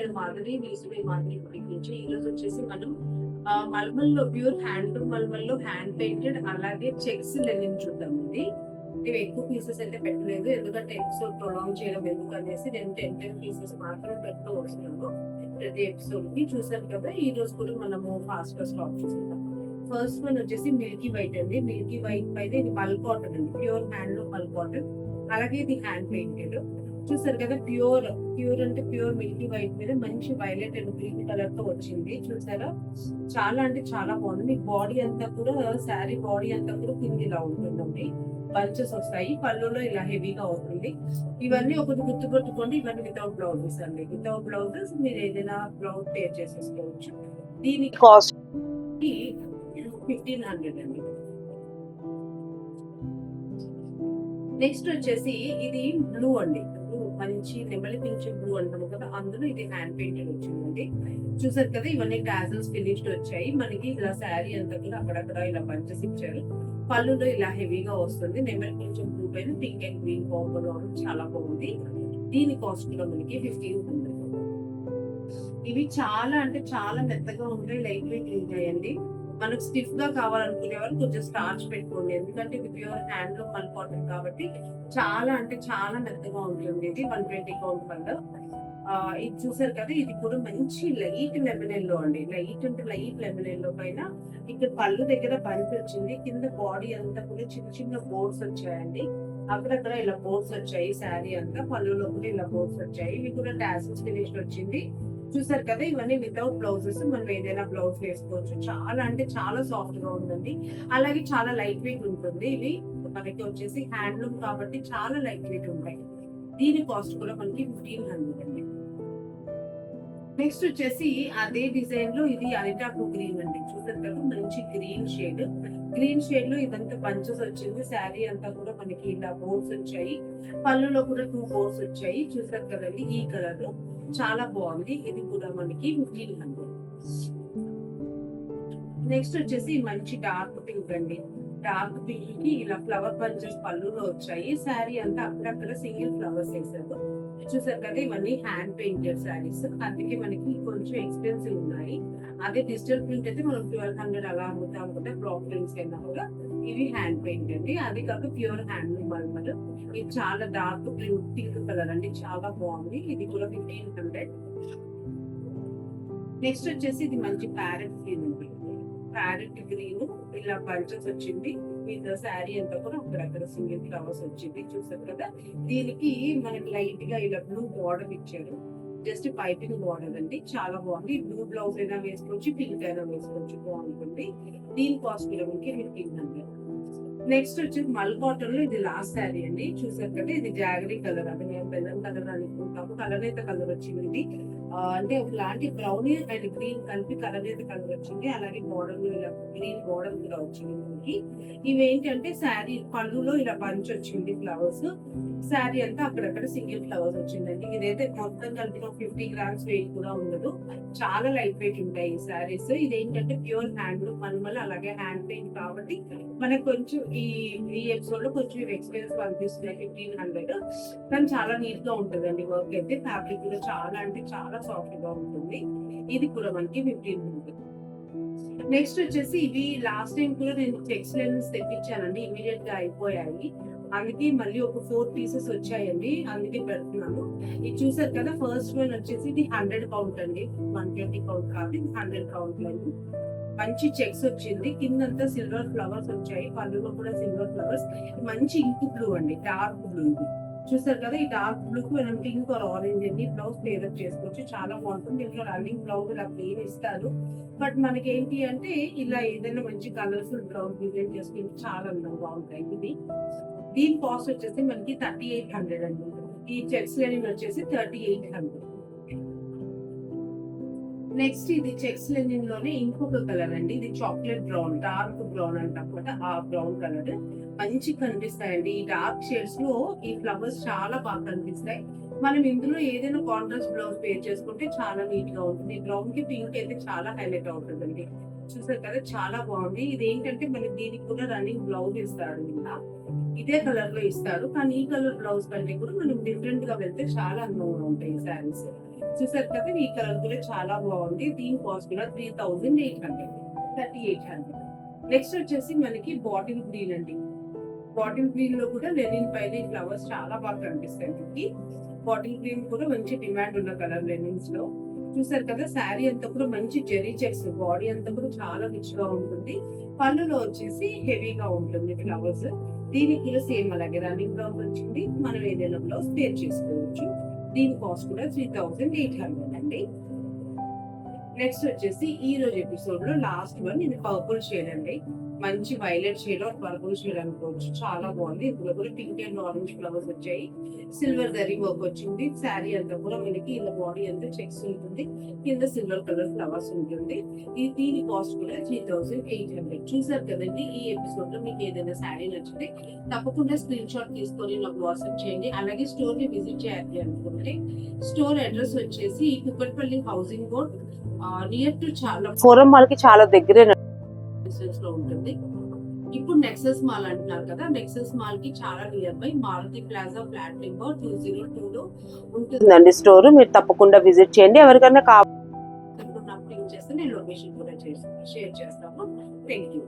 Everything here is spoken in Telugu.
పేరు మాధురి వీసుపై మాధురి గురించి ఈ రోజు వచ్చేసి మనం మల్మల్లో ప్యూర్ హ్యాండ్లూమ్ మల్మల్లో హ్యాండ్ పెయింటెడ్ అలాగే చెక్స్ లెనిన్ చూద్దామండి. ఇవి ఎక్కువ పీసెస్ అయితే పెట్టలేదు, ఎందుకంటే ఎపిసోడ్ ప్రొలాంగ్ చేయడం ఎందుకు అనేసి నేను 10 పీసెస్ మాత్రమే పెడుతూ వస్తున్నాను ప్రతి ఎపిసోడ్ కి. చూసారు కదా, ఈ రోజు కూడా మనము ఫాస్ట్ గా స్టాప్ చేస్తున్నాం. ఫస్ట్ వన్ వచ్చేసి మిల్కీ వైట్ అండి. మిల్కీ వైట్ పైన ఇది మల్ కాటన్ అండి, ప్యూర్ హ్యాండ్లూమ్ మల్ కాటన్. అలాగే ఇది హ్యాండ్ పెయింటెడ్. చూసారు కదా, ప్యూర్ అంటే ప్యూర్ మిల్కీ వైట్ మీద మంచి వైలెట్ అండ్ గ్రీన్ కలర్ తో వచ్చింది. చూసారా, చాలా అంటే చాలా బాగుంది. మీకు బాడీ అంతా కూడా శారీ బాడీ అంతా కూడా కింద ఇలా ఉంటుందండి, బంచెస్ వస్తాయి. పళ్ళులో ఇలా హెవీగా అవుతుంది. ఇవన్నీ ఒకటి గుర్తుపెట్టుకోండి, ఇవన్నీ వితౌట్ బ్లౌజెస్ అండి. వితౌట్ బ్లౌజెస్ మీరు ఏదైనా బ్లౌజ్ పేర్ చేసేసుకోవచ్చు. దీని కాస్ట్ 1500 అండి. నెక్స్ట్ వచ్చేసి ఇది బ్లూ అండి. బ్లూ మంచి నెమలి పింఛ బ్లూ అంటాము కదా, అందులో ఇది హ్యాండ్ పెయింటెడ్ వచ్చిందండి. చూసారు కదా, ఇవన్నీ టాజల్స్ ఫినిష్డ్ వచ్చాయి. మనకి ఇలా శారీ అంతా కూడా అక్కడక్కడ ఇలా బంచెస్ ఇచ్చారు. పళ్ళులో ఇలా హెవీగా వస్తుంది. నెమలి పింఛ బ్లూ పైన పింక్ అండ్ గ్రీన్ కాంబోలో చాలా బాగుంది. దీని కాస్ట్ కూడా మనకి 1500. ఇవి చాలా అంటే చాలా మెత్తగా ఉంటాయి, లైట్ వెయిట్ ఉంటాయండి. మనకు స్టిఫ్ గా కావాలనుకునే వాళ్ళు కొంచెం స్టార్చ్ పెట్టుకోండి, ఎందుకంటే ఇది ప్యూర్ హ్యాండ్ లో మల్ కాటన్ కాబట్టి చాలా అంటే చాలా మెత్తగా ఉంటుంది. ఇది 120 కౌంట్ వల్ల. ఇది చూసారు కదా, ఇది కూడా మంచి లైట్ లెమన్ ఎల్లో అండి. లైట్ అంటే లైట్ లెమన్ ఎల్లో పైన ఇక్కడ పళ్ళు దగ్గర బంతి వచ్చింది. కింద బాడీ అంతా కూడా చిన్న చిన్న బోర్డ్స్ వచ్చాయండి. అక్కడక్కడ ఇలా బోర్డ్స్ వచ్చాయి. శారీ అంతా పళ్ళులో కూడా ఇలా బోర్డ్స్ వచ్చాయి. ఇవి కూడా టాసిల్స్ ఫినిష్ వచ్చింది. చూసారు కదా, ఇవన్నీ వితౌట్ బ్లౌజెస్. మనం ఏదైనా బ్లౌజ్ వేసుకోవచ్చు. చాలా అంటే చాలా సాఫ్ట్ గా ఉందండి. అలాగే చాలా లైట్ వెయిట్ ఉంటుంది. ఇవి మనకి వచ్చేసి హ్యాండ్లూమ్ కాబట్టి చాలా లైట్ వెయిట్ ఉంటాయి. దీని కాస్ట్ కూడా మనకి 1500 అండి. నెక్స్ట్ వచ్చేసి అదే డిజైన్ లో ఇది అరిటాకు గ్రీన్ అండి. చూసారు కదా, మంచి గ్రీన్ షేడ్. గ్రీన్ షేడ్ లో ఇదంతా బంచెస్ వచ్చింది. శారీ అంతా కూడా మనకి ఇలా బోర్డ్స్ వచ్చాయి. పళ్ళులో కూడా 2 బోర్డ్స్ వచ్చాయి. చూసారు కదండి, ఈ కలర్ లో చాలా బాగుంది. ఇది కూడా మనకి 1500. నెక్స్ట్ వచ్చేసి మంచి డార్క్ పింక్ అండి. డార్క్ పింక్ కి ఇలా ఫ్లవర్ బంచెస్ పళ్ళులో వచ్చాయి. శారీ అంతా అక్కడక్కడ సింగిల్ ఫ్లవర్స్ వేసారు. చూసారు కదా, ఇవన్నీ హ్యాండ్ పెయింటెడ్ శారీస్, అందుకే మనకి కొంచెం ఎక్స్పెన్సివ్ ఉన్నాయి. అదే డిజిటల్ ప్రింట్ అయితే మనం 1200 అలా అమ్ముతాం కదా, బ్లాక్ ప్రింట్స్ అయినా కూడా. ఇవి హ్యాండ్ పెయింట్ అండి. అది కాక ప్యూర్ హ్యాండ్ మల్మల్. ఇది చాలా డార్క్ పింక్ కలర్ అండి, చాలా బాగుంది. ఇది కూడా 1500. నెక్స్ట్ వచ్చేసి ఇది మంచి ప్యారెట్ గ్రీన్ అండి. ప్యారెట్ గ్రీన్ ఇలా బంచెస్ వచ్చింది. మీద శారీ అంతా కూడా అక్కడక్కడ సింగిల్ ఫ్లవర్స్ వచ్చింది. చూసారు కదా, దీనికి మనకి లైట్ గా ఇలా బ్లూ బార్డర్ ఇచ్చారు. జస్ట్ పైపింగ్ బార్డర్ అండి, చాలా బాగుంది. బ్లూ బ్లౌజ్ అయినా వేసుకోవచ్చు, పింక్ అయినా వేసుకోవచ్చు, బాగుంటుంది. దీని కాస్ట్ కూడా మనకి 1500. నెక్స్ట్ వచ్చేసి మల్ కాటన్ లో ఇది లాస్ట్ శారీ అండి. చూసారు కదా, ఇది జాగరీ కలర్. అది మేము బెల్లం కలర్ అనుకుంటాము. కలర్ అయితే కలర్ వచ్చింది. ఇది అంటే ఒకలాంటి బ్రౌన్ అండ్ గ్రీన్ కలిపి కలర్ అయితే కలర్ వచ్చింది. అలాగే బార్డర్ లో ఇలా గ్రీన్ బార్డర్ కూడా వచ్చింది మనకి. ఇవేంటంటే శారీ పళ్ళులో ఇలా బంచ్ వచ్చింది ఫ్లవర్స్. శారీ అంతా అక్కడక్కడ సింగిల్ ఫ్లవర్స్ వచ్చిందండి. ఇదైతే మొత్తం కలిపి 50 గ్రామ్స్ వెయిట్ కూడా ఉండదు. చాలా లైట్ వెయిట్ ఉంటాయి ఈ శారీస్. ఇదేంటంటే ప్యూర్ హ్యాండ్లూమ్ మల్మల్, అలాగే హ్యాండ్ పెయింట్ కాబట్టి మనకు కొంచెం ఈ ఎపిసోడ్ లో కొంచెం ఎక్స్పీరియన్స్ అనిపిస్తున్నాయి. 1500, కానీ చాలా నీట్ గా ఉంటుందండి వర్క్ అయితే. ఫ్యాబ్రిక్ కూడా చాలా అంటే చాలా సాఫ్ట్ గా ఉంటుంది. ఇది కూడా మనకి 1500. నెక్స్ట్ వచ్చేసి ఇవి లాస్ట్ టైం కూడా నేను చెక్స్ లెన్స్ తెప్పించానండి, ఇమీడియట్ గా అయిపోయాయి. అందుకే మళ్ళీ ఒక 4 పీసెస్ వచ్చాయండి, అందుకే పెడుతున్నాను. ఇది చూసారు కదా, ఫస్ట్ వన్ వచ్చేసి ఇది 100 కౌంట్ అండి, 120 కౌంట్ కాదు, ఇది 100 కౌంట్ అండి. మంచి చెక్స్ వచ్చింది. కిందంతా సిల్వర్ ఫ్లవర్స్ వచ్చాయి. పళ్ళులో కూడా సిల్వర్ ఫ్లవర్స్. మంచి ఇంక్ బ్లూ అండి, డార్క్ బ్లూ. ఇది చూసారు కదా, ఈ డార్క్ బ్లూ కి మనం పింక్ ఆర్ ఆరెంజ్ అన్ని బ్లౌజ్ పేరప్ చేసుకోవచ్చు. చాలా బాగుంటుంది. ఇంట్లో రన్నింగ్ బ్లౌజ్ ఇలా ప్లేన్ ఇస్తారు, బట్ మనకి ఏంటి అంటే ఇలా ఏదైనా మంచి కలర్ఫుల్ బ్లౌజ్ డిజైన్ చేసుకుంటే చాలా అందంగా ఉంటాయి. ఇది దీని కాస్ట్ వచ్చేసి మనకి 3800 అండి. ఈ చెక్స్ లెనిన్ వచ్చేసి 3800. నెక్స్ట్ ఇది చెక్స్ లెనిన్ లోనే ఇంకొక కలర్ అండి. ఇది చాక్లెట్ బ్రౌన్, డార్క్ బ్రౌన్ అంటాం కదా, ఆ బ్రౌన్ కలర్ మంచి కనిపిస్తాయండి. ఈ డార్క్ షేడ్స్ లో ఈ ఫ్లవర్స్ చాలా బాగా కనిపిస్తాయి. మనం ఇందులో ఏదైనా కాంట్రాస్ట్ బ్లౌజ్ పేర్ చేసుకుంటే చాలా నీట్ గా ఉంటుంది. బ్రౌన్ కి పింక్ అయితే చాలా హైలైట్ అవుతుందండి. చూసారు కదా, చాలా బాగుంది. ఇది ఏంటంటే మనకి దీనికి కూడా రన్నింగ్ బ్లౌజ్ ఇస్తాడు, ఇంకా ఇదే కలర్ లో ఇస్తారు. కానీ ఈ కలర్ బ్లౌజ్ కంటే కూడా మనం డిఫరెంట్ గా వెళ్తే చాలా అందంగా ఉంటాయి ఈ శారీస్. చూసారు కదా, ఈ కలర్ కూడా చాలా బాగుంది. దీని కాస్ట్ కూడా 3800, 3800. నెక్స్ట్ వచ్చేసి మనకి బాటిల్ గ్రీన్ అండి. బాటిల్ గ్రీన్ లో కూడా లెనిన్ పైన ఫ్లవర్స్ చాలా బాగా కనిపిస్తాయి మనకి. బాటిల్ గ్రీన్ కూడా మంచి డిమాండ్ ఉన్న కలర్ లెనిన్స్ లో. చూసారు కదా, శారీ అంతా కూడా మంచి జెరీ చెక్స్, బాడీ అంతా కూడా చాలా రిచ్ గా ఉంటుంది. పళ్ళులో వచ్చేసి హెవీగా ఉంటుంది ఫ్లవర్స్. దీనికి కూడా సేమ్ అలాగే రన్నింగ్ బ్లౌజ్ వచ్చింది. మనం ఏదైనా బ్లౌజ్ పేర్ చేసుకోవచ్చు. దీని కాస్ట్ కూడా 3800 అండి. నెక్స్ట్ వచ్చేసి ఈ రోజు ఎపిసోడ్ లో లాస్ట్ వన్, ఇది పర్పుల్ షేడ్ అండి. మంచి violet shade are purple shade అనుకోవచ్చు, చాలా బాగుంది. ఇందులో కూడా పింక్ అండ్ ఆరెంజ్ ఫ్లవర్స్ వచ్చాయి. సిల్వర్ జరీ వర్క్ వచ్చింది. శారీ అంతా కూడా మనకి ఇలా బాడీ అంతా చెక్స్ ఉంటుంది, కింద సిల్వర్ కలర్ ఫ్లవర్స్ ఉంటుంది. దీని కాస్ట్ కూడా 3800. చూసారు కదండి, ఈ ఎపిసోడ్ లో మీకు ఏదైనా శారీ నచ్చితే తప్పకుండా స్క్రీన్ షాట్ తీసుకొని నాకు వాట్సాప్ చేయండి. అలాగే స్టోర్ ని విజిట్ చేయాలి అనుకుంటే స్టోర్ అడ్రస్ వచ్చేసి Kukatpally housing board near to చాలా ఫోరం మాల్ కి చాలా దగ్గరే లో ఉంటుంది. ఇప్పుడు నెక్సస్ మాల్ అంటున్నారు కదా, నెక్సస్ మాల్ కి చాలా near by Maruti plaza flat number 202 లో ఉంటుందండి స్టోర్. మీరు తప్పకుండా విజిట్ చేయండి. ఎవరికైనా నాకు లింక్ చేస్తే నేను లొకేషన్ కూడా షేర్ చేస్తాను. Thank you.